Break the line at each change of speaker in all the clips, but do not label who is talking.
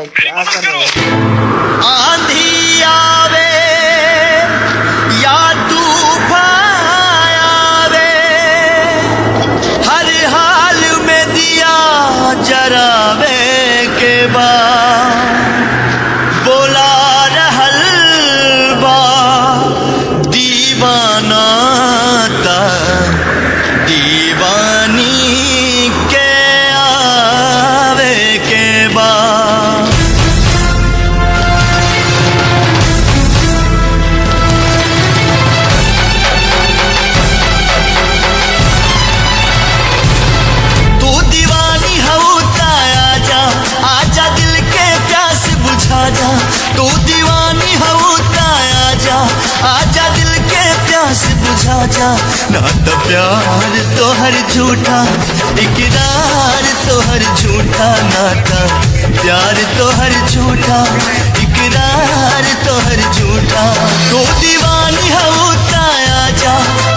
क्या कर रहे हो?
आंधी आवे या तूफान आवे, हर हाल में दिया जरावे के बाद बोला रहल बा दीवाना ता दीवानी के आवे के बाद। तू दीवानी हूँ आजा आजा दिल के प्यास बुझा जा, तू दीवानी हूँ आजा आजा दिल के प्यास बुझा जा। ना तो प्यार तो हर झूठा इकरार तो हर झूठा, नाता प्यार तो हर झूठा इकरार तो हर झूठा। तू दीवानी हूँ आजा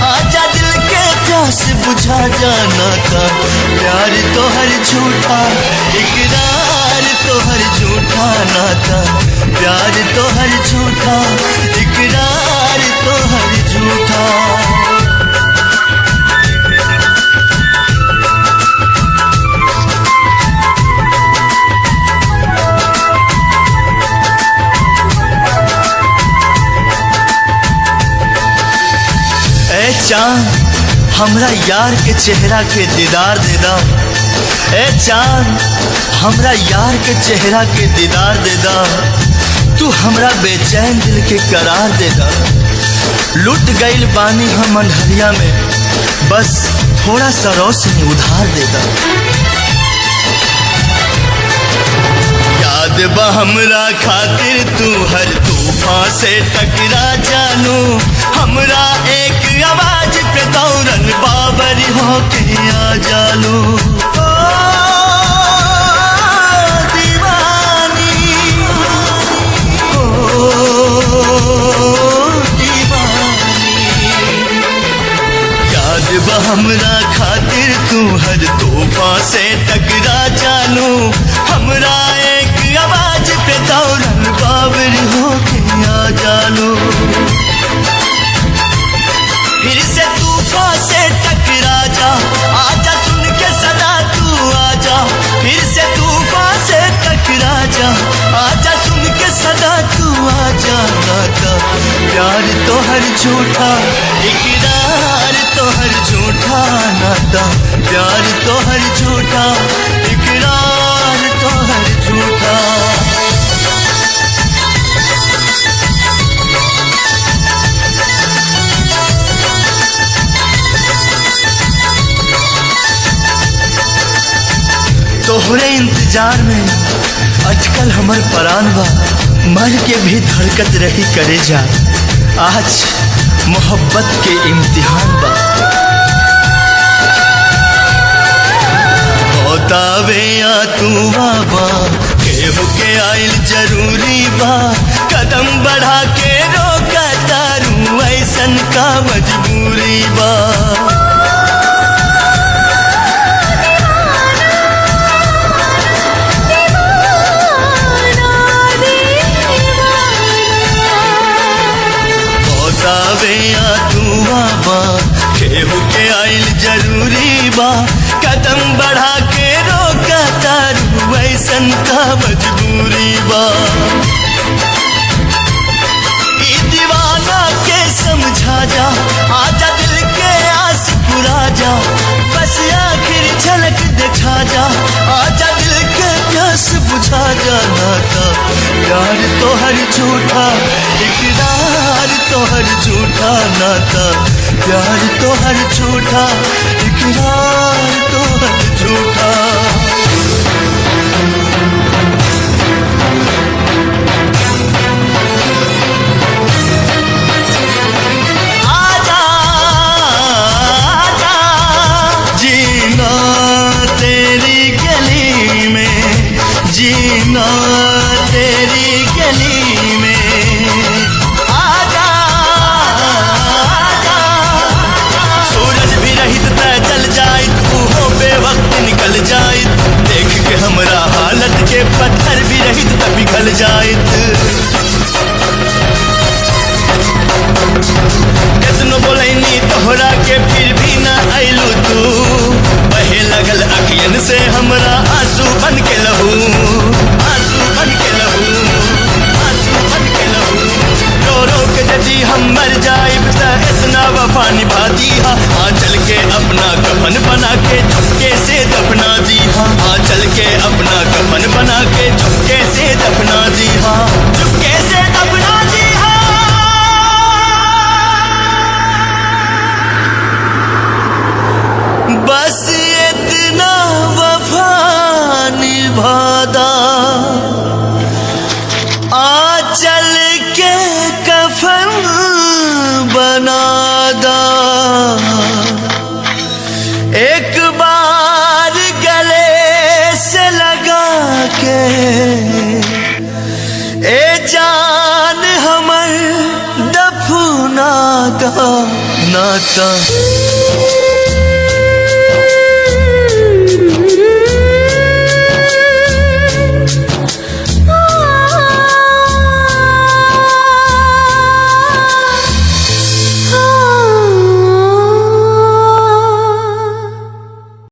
आजा दिल के प्यास बुझा जा, नाता प्यार तो हर झूठा इकरार तो हर झूठा, नाता प्यार तो हर झूठा इकरार तो हर झूठा। ए चांद हमरा यार के चेहरा के दीदार दे दा, ए चांद हमरा यार के चेहरा के दीदार दे दा। तू हमरा बेचैन दिल के करार दे दा। लुट गईल बानी हम अंधरिया में, बस थोड़ा सा रोशनी उधार दे दा। याद बा हमरा खातिर तू हर तूफान से टकरा जानू, हमरा एक आवाज पे दौड़न बाबरी होके आ जालू। ओ दीवानी ओ दीवानी, याद बा हमरा खातिर तू हर तूफान से टकरा जानू, हमरा एक आवाज पे दौड़न बाबरी होके आ जालू। फिर से तूफान से टकरा जा आजा सुन के सदा तू आजा, फिर से तूफान से टकरा जा आजा सुन के सदा तू आजा। नाता प्यार तो हर झूठा इकरार तो हर झूठा, नाता प्यार तो हर झूठा इकरार तो हर झूठा। तोहरे इंतजार में अटकल हमर परान बा, मर के भी धड़कत रही करे जा। आज मोहब्बत के इम्तिहान बा। बतावे या तू बाबा केहू के आइल जरूरी बा, कदम बढ़ा के रोका तारू ऐसन का मजबूरी बा। बतावे या तू बाबा केहू के आइल जरूरी बा, कदम बढ़ा के रोका तारू ऐसन का मजबूरी बा। ई दीवाना के समझा जा आजा दिल के आस पुरा जा, बस आखिर झलक दिखा जा आजा दिल के प्यास बुझा जा। नाता प्यार तो हर झूठा इकरार तो हर झूठा, नाता प्यार तो हर झूठा इकरार तो हर झूठा। आजा आजा जीना तेरी गली में, जीना तेरी गली में। सूरज भी रहित तय जल जाए, तू हो बेवक्त निकल जाए, देख के हमरा हालत के पत्थर भी रहित के दफना दिहा, चुपके से दफना दिहा। बस इतना वफा निभादा, आ चल के कफन बनादा। एक बार गले से लगा के ए जान हमर दफना दा नाता।